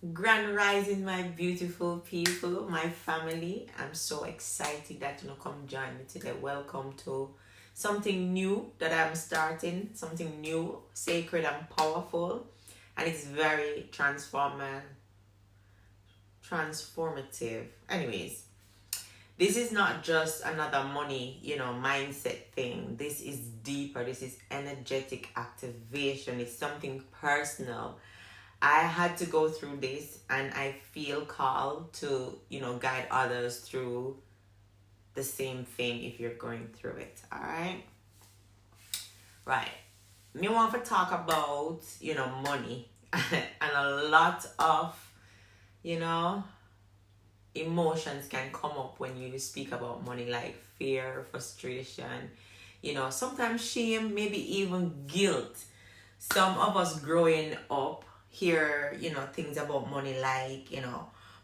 Grand rising, my beautiful people, my family. I'm so excited that you know come join me today. Welcome to something new that I'm starting, something new, sacred and powerful, and it's very transformative. Anyways, this is not just another money, mindset thing. This is deeper. This is energetic activation. It's something personal. I had to go through this and I feel called to, guide others through the same thing if you're going through it. All right. Right. Me want to talk about, money and a lot of, you know, emotions can come up when you speak about money, like fear, frustration, sometimes shame, maybe even guilt. Some of us growing up hear, things about money like,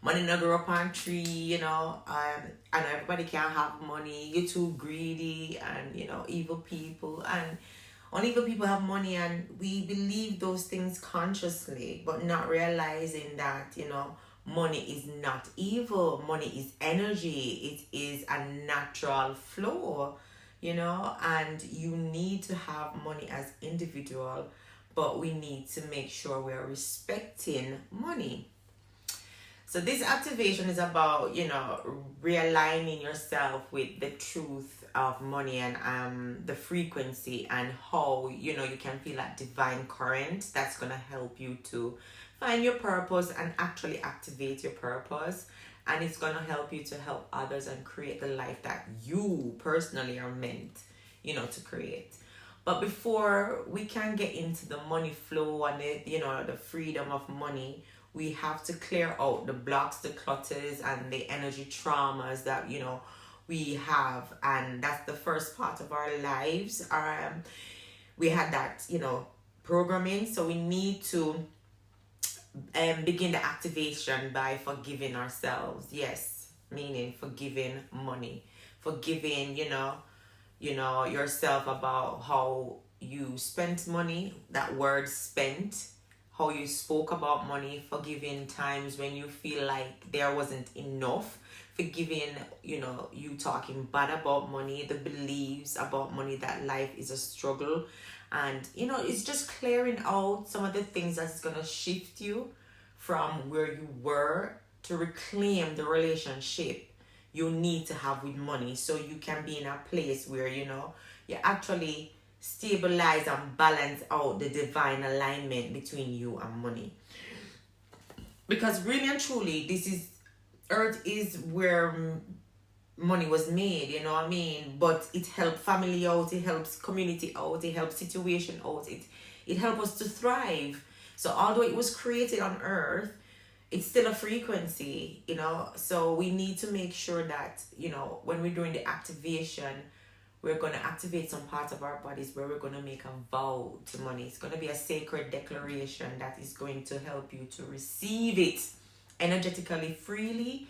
money not grow up on tree, and everybody can't have money, you're too greedy, and, evil people, and only evil people have money, and we believe those things consciously, but not realizing that, money is not evil. Money is energy. It is a natural flow, and you need to have money as individual, but we need to make sure we are respecting money. So this activation is about, realigning yourself with the truth of money and the frequency and how, you can feel that divine current that's going to help you to find your purpose and actually activate your purpose. And it's going to help you to help others and create the life that you personally are meant, to create. But before we can get into the money flow and the freedom of money, we have to clear out the blocks, the clutters, and the energy traumas that we have, and that's the first part of our lives. We had that programming, so we need to begin the activation by forgiving ourselves. Yes, meaning forgiving money, forgiving yourself about how you spent money, that word spent, how you spoke about money, forgiving times when you feel like there wasn't enough, forgiving you talking bad about money, the beliefs about money that life is a struggle, and it's just clearing out some of the things that's going to shift you from where you were to reclaim the relationship you need to have with money, so you can be in a place where you actually stabilize and balance out the divine alignment between you and money. Because really and truly, this is earth is where money was made, what I mean? But it helps family out, it helps community out, it helps situation out, it helps us to thrive. So although it was created on earth, it's still a frequency, so we need to make sure that when we're doing the activation, we're going to activate some parts of our bodies where we're going to make a vow to money. It's going to be a sacred declaration that is going to help you to receive it energetically, freely,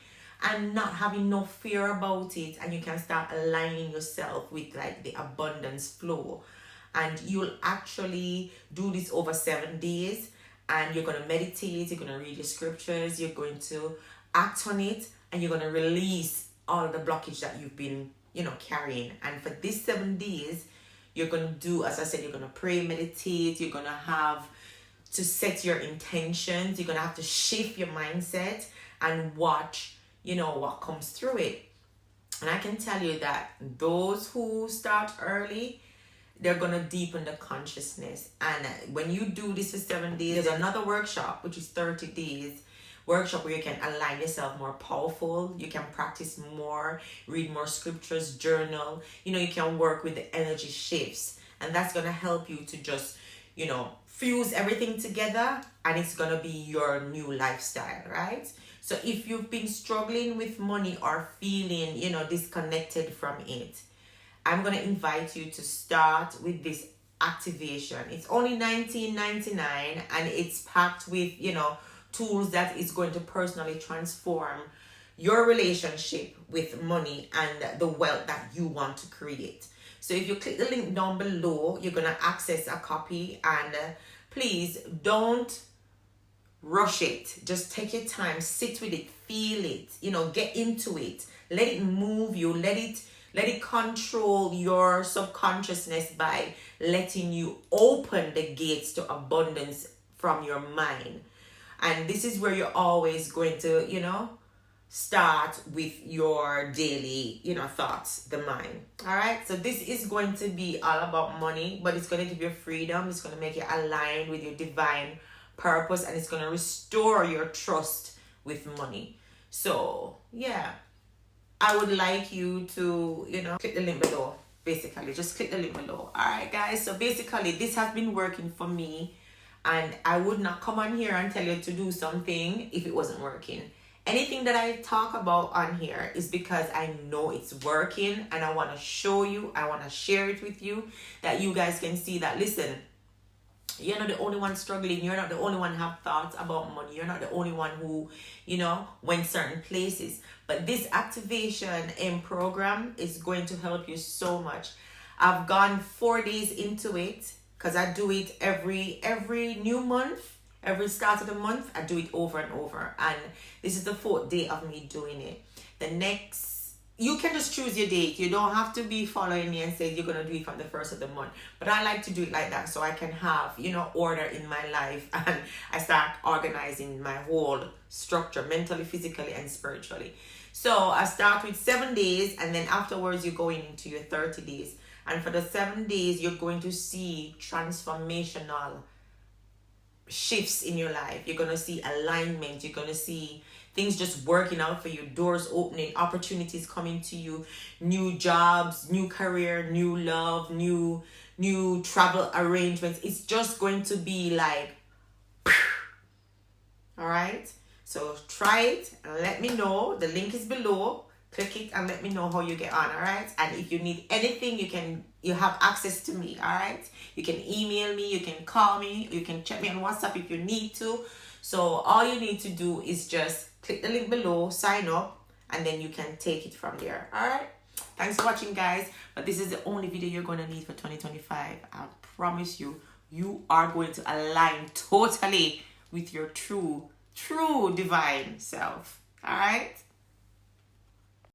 and not having no fear about it. And you can start aligning yourself with like the abundance flow. And you'll actually do this over 7 days, and you're going to meditate, you're going to read your scriptures, you're going to act on it, and you're going to release all the blockage that you've been carrying. And for these 7 days, you're going to do, as I said, you're going to pray, meditate, you're going to have to set your intentions, you're going to have to shift your mindset and watch what comes through it. And I can tell you that those who start early, they're going to deepen the consciousness. And when you do this for 7 days, there's another workshop which is 30 days workshop where you can align yourself more powerful, you can practice more, read more scriptures, journal, you can work with the energy shifts, and that's going to help you to just fuse everything together, and it's going to be your new lifestyle, right? So if you've been struggling with money or feeling disconnected from it, I'm going to invite you to start with this activation. It's only $19.99, and it's packed with tools that is going to personally transform your relationship with money and the wealth that you want to create. So if you click the link down below, you're going to access a copy, and please don't rush it. Just take your time, sit with it, feel it, get into it. Let it move you. Let it control your subconsciousness by letting you open the gates to abundance from your mind. And this is where you're always going to, start with your daily, thoughts, the mind. All right. So this is going to be all about money, but it's going to give you freedom. It's going to make you aligned with your divine purpose, and it's going to restore your trust with money. So yeah, I would like you to, click the link below. Basically, just click the link below. All right, guys. So basically, this has been working for me, and I would not come on here and tell you to do something if it wasn't working. Anything that I talk about on here is because I know it's working, and I want to show you, I want to share it with you, that you guys can see that, listen, you're not the only one struggling. You're not the only one who have thoughts about money. You're not the only one who, went certain places. But this activation in program is going to help you so much. I've gone 4 days into it because I do it every new month. Every start of the month, I do it over and over. And this is the 4th day of me doing it. You can just choose your date. You don't have to be following me and say you're going to do it from the 1st of the month. But I like to do it like that so I can have, order in my life. And I start organizing my whole structure, mentally, physically, and spiritually. So I start with 7 days, and then afterwards you're going into your 30 days. And for the 7 days, you're going to see transformational shifts in your life. You're going to see alignment. You're going to see things just working out for you, doors opening, opportunities coming to you, new jobs, new career, new love, new travel arrangements. It's just going to be like, all right? So try it and let me know. The link is below. Click it and let me know how you get on, all right? And if you need anything, you have access to me, all right? You can email me, you can call me, you can check me on WhatsApp if you need to. So all you need to do is just click the link below, sign up, and then you can take it from there, all right? Thanks for watching, guys. But this is the only video you're going to need for 2025. I promise you, you are going to align totally with your true divine self, all right?